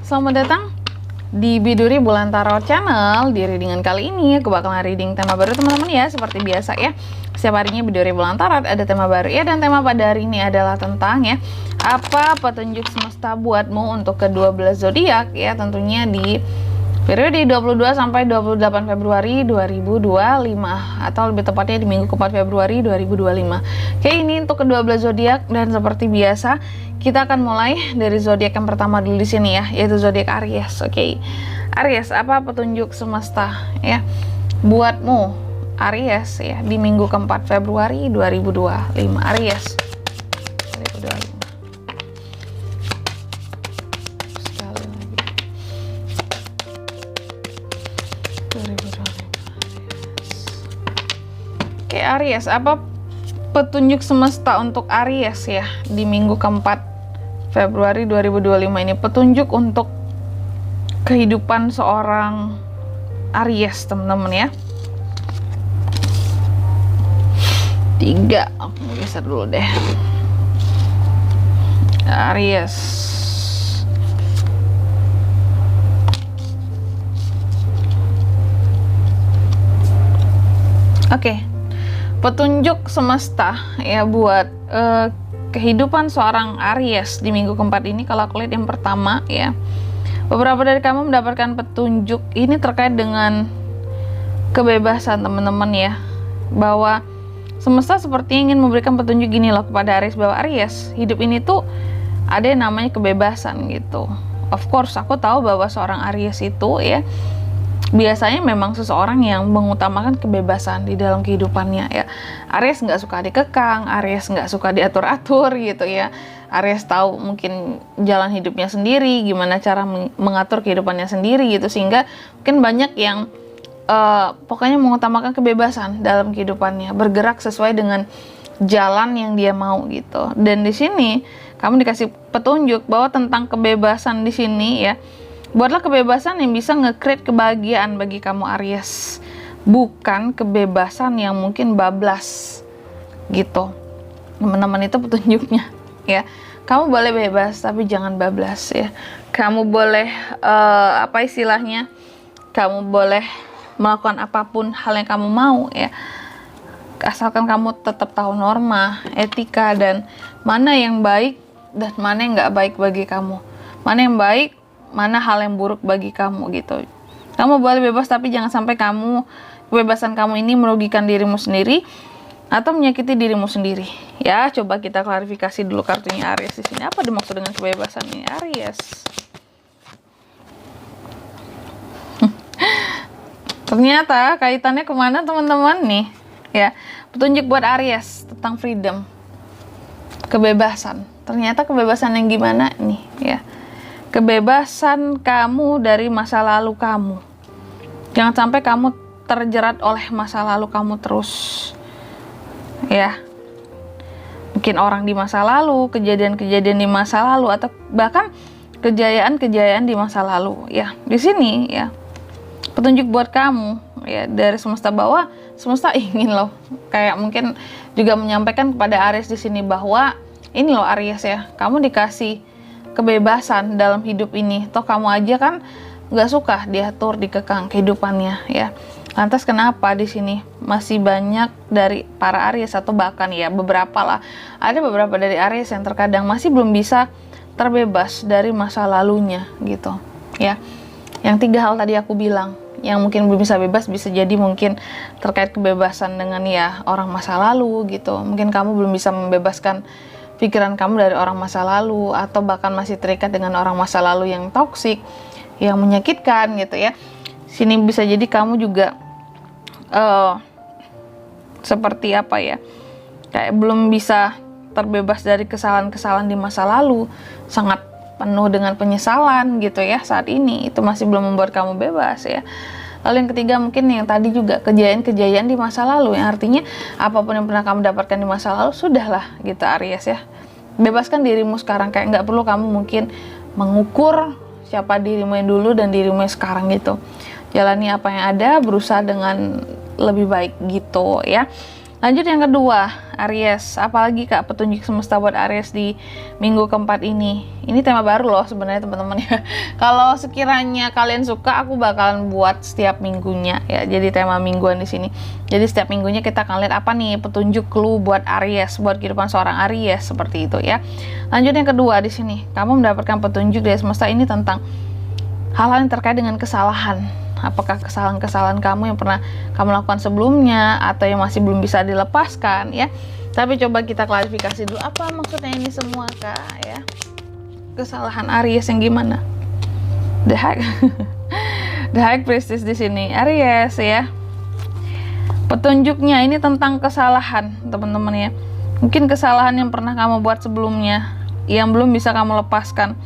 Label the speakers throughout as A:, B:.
A: selamat datang di Biduri Bulan Tarot Channel. Di readingan kali ini aku bakalan reading tema baru teman-teman ya. Seperti biasa ya, setiap harinya Biduri Bulan Tarot ada tema baru ya. Dan tema pada hari ini adalah tentang ya, apa petunjuk semesta buatmu untuk ke-12 zodiak ya. Tentunya di periode 22 sampai 28 Februari 2025 atau lebih tepatnya di minggu ke-4 Februari 2025. Oke, ini untuk ke-12 zodiak dan seperti biasa kita akan mulai dari zodiak yang pertama dulu di sini ya, yaitu zodiak Aries. Oke. Aries, apa petunjuk semesta ya buatmu Aries ya di minggu ke-4 Februari 2025. Aries 2025. Oke, Aries, apa petunjuk semesta untuk Aries ya di minggu keempat Februari 2025 ini? Petunjuk untuk kehidupan seorang Aries, teman-teman ya. 3, aku geser dulu deh. Aries. Oke. Petunjuk semesta ya buat kehidupan seorang Aries di minggu keempat ini. Kalau aku lihat yang pertama ya, beberapa dari kamu mendapatkan petunjuk ini terkait dengan kebebasan teman-teman ya, bahwa semesta seperti ingin memberikan petunjuk gini loh kepada Aries, bahwa Aries, hidup ini tuh ada yang namanya kebebasan gitu. Of course aku tahu bahwa seorang Aries itu ya biasanya memang seseorang yang mengutamakan kebebasan di dalam kehidupannya ya. Aries nggak suka dikekang, Aries nggak suka diatur-atur gitu ya. Aries tahu mungkin jalan hidupnya sendiri, gimana cara mengatur kehidupannya sendiri gitu, sehingga mungkin banyak yang pokoknya mengutamakan kebebasan dalam kehidupannya, bergerak sesuai dengan jalan yang dia mau gitu. Dan di sini kamu dikasih petunjuk bahwa tentang kebebasan di sini ya, buatlah kebebasan yang bisa nge-create kebahagiaan bagi kamu Aries, bukan kebebasan yang mungkin bablas gitu. Teman-teman, itu petunjuknya ya. Kamu boleh bebas tapi jangan bablas ya. Kamu boleh apa istilahnya, kamu boleh melakukan apapun hal yang kamu mau ya, asalkan kamu tetap tahu norma, etika, dan mana yang baik dan mana yang nggak baik bagi kamu, mana yang baik, mana hal yang buruk bagi kamu gitu. Kamu boleh bebas tapi jangan sampai kebebasan kamu ini merugikan dirimu sendiri atau menyakiti dirimu sendiri ya. Coba kita klarifikasi dulu kartunya Aries di sini. Apa dimaksud dengan kebebasan ini Aries? Ternyata kaitannya kemana teman-teman nih ya. Petunjuk buat Aries tentang freedom, kebebasan. Ternyata kebebasan yang gimana nih ya? Kebebasan kamu dari masa lalu kamu. Jangan sampai kamu terjerat oleh masa lalu kamu terus ya. Mungkin orang di masa lalu, kejadian-kejadian di masa lalu, atau bahkan kejayaan-kejayaan di masa lalu ya. Di sini ya, petunjuk buat kamu ya dari semesta, bahwa semesta ingin loh, kayak mungkin juga menyampaikan kepada Aries di sini bahwa ini loh Aries ya, kamu dikasih kebebasan dalam hidup ini. Toh kamu aja kan nggak suka diatur, dikekang kehidupannya ya. Lantas kenapa di sini masih banyak dari para Aries, atau bahkan ya beberapa lah, ada beberapa dari Aries yang terkadang masih belum bisa terbebas dari masa lalunya gitu ya. Yang 3 hal tadi aku bilang, yang mungkin belum bisa bebas, bisa jadi mungkin terkait kebebasan dengan ya orang masa lalu gitu. Mungkin kamu belum bisa membebaskan pikiran kamu dari orang masa lalu, atau bahkan masih terikat dengan orang masa lalu yang toksik, yang menyakitkan gitu ya. Sini bisa jadi kamu juga seperti apa ya, kayak belum bisa terbebas dari kesalahan-kesalahan di masa lalu, sangat penuh dengan penyesalan gitu ya saat ini. Itu masih belum membuat kamu bebas ya. Lalu yang ketiga mungkin yang tadi juga, kejayaan-kejayaan di masa lalu, yang artinya apapun yang pernah kamu dapatkan di masa lalu, sudahlah gitu Aries ya. Bebaskan dirimu sekarang, kayak nggak perlu kamu mungkin mengukur siapa dirimu yang dulu dan dirimu yang sekarang gitu. Jalani apa yang ada, berusaha dengan lebih baik gitu ya. Lanjut yang kedua, Aries. Apalagi Kak petunjuk semesta buat Aries di minggu keempat ini? Ini tema baru loh sebenarnya teman-teman ya. Kalau sekiranya kalian suka, aku bakalan buat setiap minggunya ya. Jadi tema mingguan di sini. Jadi setiap minggunya kita akan lihat apa nih petunjuk clue buat Aries, buat kehidupan seorang Aries seperti itu ya. Lanjut yang kedua di sini, kamu mendapatkan petunjuk dari semesta ini tentang hal-hal yang terkait dengan kesalahan. Apakah kesalahan-kesalahan kamu yang pernah kamu lakukan sebelumnya atau yang masih belum bisa dilepaskan ya. Tapi coba kita klarifikasi dulu, apa maksudnya ini semua Kak ya. Kesalahan Aries yang gimana? The High Priestess di sini Aries ya. Petunjuknya ini tentang kesalahan teman-teman ya. Mungkin kesalahan yang pernah kamu buat sebelumnya yang belum bisa kamu lepaskan.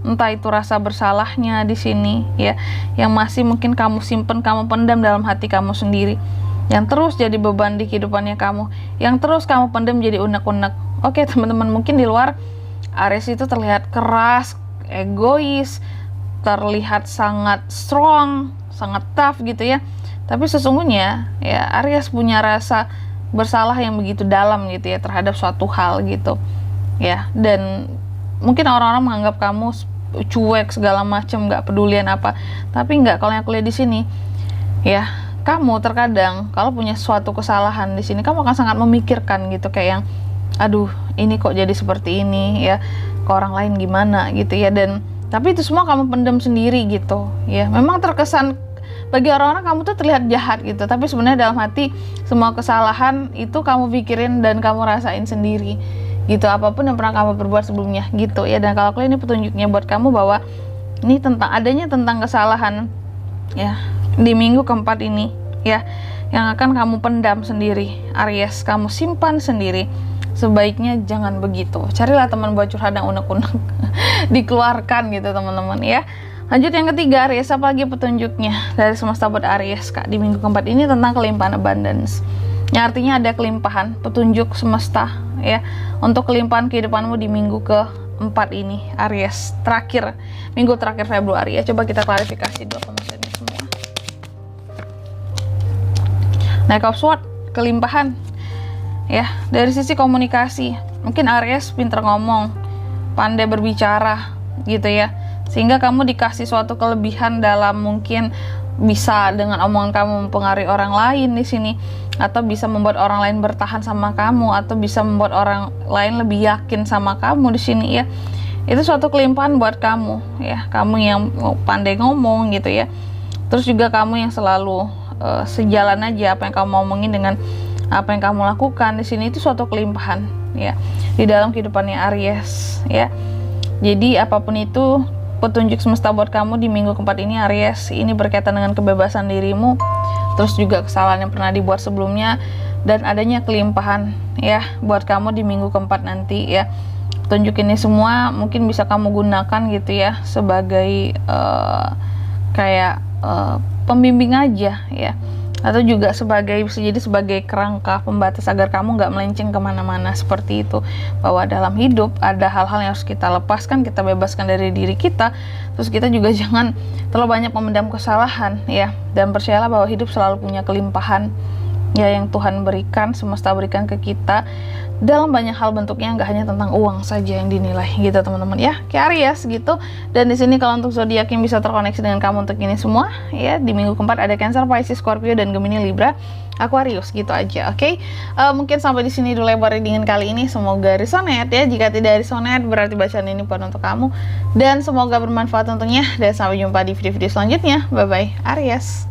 A: Entah itu rasa bersalahnya di sini ya, yang masih mungkin kamu simpen, kamu pendam dalam hati kamu sendiri, yang terus jadi beban di kehidupannya kamu, yang terus kamu pendam jadi unek-unek. Oke teman-teman, mungkin di luar Aries itu terlihat keras, egois, terlihat sangat strong, sangat tough gitu ya. Tapi sesungguhnya ya Aries punya rasa bersalah yang begitu dalam gitu ya terhadap suatu hal gitu ya. Dan mungkin orang-orang menganggap kamu cuek segala macam, nggak pedulian apa. Tapi nggak, kalau yang aku lihat di sini ya, kamu terkadang kalau punya suatu kesalahan di sini kamu akan sangat memikirkan gitu, kayak yang aduh ini kok jadi seperti ini ya, ke orang lain gimana gitu ya. Dan tapi itu semua kamu pendam sendiri gitu ya. Memang terkesan bagi orang-orang kamu tuh terlihat jahat gitu, tapi sebenarnya dalam hati semua kesalahan itu kamu pikirin dan kamu rasain sendiri gitu, apapun yang pernah kamu perbuat sebelumnya gitu ya. Dan kalau ini petunjuknya buat kamu bahwa ini tentang kesalahan ya di minggu keempat ini ya, yang akan kamu pendam sendiri Aries, kamu simpan sendiri. Sebaiknya jangan begitu, carilah teman buat curhat yang unek-unek dikeluarkan gitu teman-teman ya. Lanjut yang ketiga Aries, apalagi petunjuknya dari semesta buat Aries Kak di minggu keempat ini tentang kelimpahan abundance. Yang artinya ada kelimpahan, petunjuk semesta ya untuk kelimpahan kehidupanmu di minggu keempat ini Aries, minggu terakhir Februari ya. Coba kita klarifikasi dulu maksudnya semua. Knight of Swords, kelimpahan ya dari sisi komunikasi. Mungkin Aries pinter ngomong, pandai berbicara gitu ya, sehingga kamu dikasih suatu kelebihan dalam mungkin bisa dengan omongan kamu mempengaruhi orang lain di sini, atau bisa membuat orang lain bertahan sama kamu, atau bisa membuat orang lain lebih yakin sama kamu di sini ya. Itu suatu kelimpahan buat kamu ya, kamu yang pandai ngomong gitu ya. Terus juga kamu yang selalu sejalan aja apa yang kamu omongin dengan apa yang kamu lakukan di sini, itu suatu kelimpahan ya di dalam kehidupannya Aries ya. Jadi apapun itu petunjuk semesta buat kamu di minggu keempat ini Aries, ini berkaitan dengan kebebasan dirimu, terus juga kesalahan yang pernah dibuat sebelumnya, dan adanya kelimpahan ya buat kamu di minggu keempat nanti ya. Petunjuk ini semua mungkin bisa kamu gunakan gitu ya sebagai pembimbing aja ya, atau juga bisa jadi sebagai kerangka pembatas agar kamu nggak melenceng kemana-mana seperti itu. Bahwa dalam hidup ada hal-hal yang harus kita lepaskan, kita bebaskan dari diri kita. Terus kita juga jangan terlalu banyak memendam kesalahan ya, dan percayalah bahwa hidup selalu punya kelimpahan ya yang Tuhan berikan, semesta berikan ke kita dalam banyak hal bentuknya, nggak hanya tentang uang saja yang dinilai gitu teman-teman ya, kayak Aries gitu. Dan di sini kalau untuk zodiak yang bisa terkoneksi dengan kamu untuk ini semua ya, di minggu keempat ada Cancer, Pisces, Scorpio, dan Gemini, Libra, Aquarius gitu aja. Oke. Mungkin sampai di sini dulu lebar readingan kali ini, semoga resonate ya. Jika tidak resonate berarti bacaan ini bukan untuk kamu, dan semoga bermanfaat tentunya. Dan sampai jumpa di video-video selanjutnya. Bye bye Aries.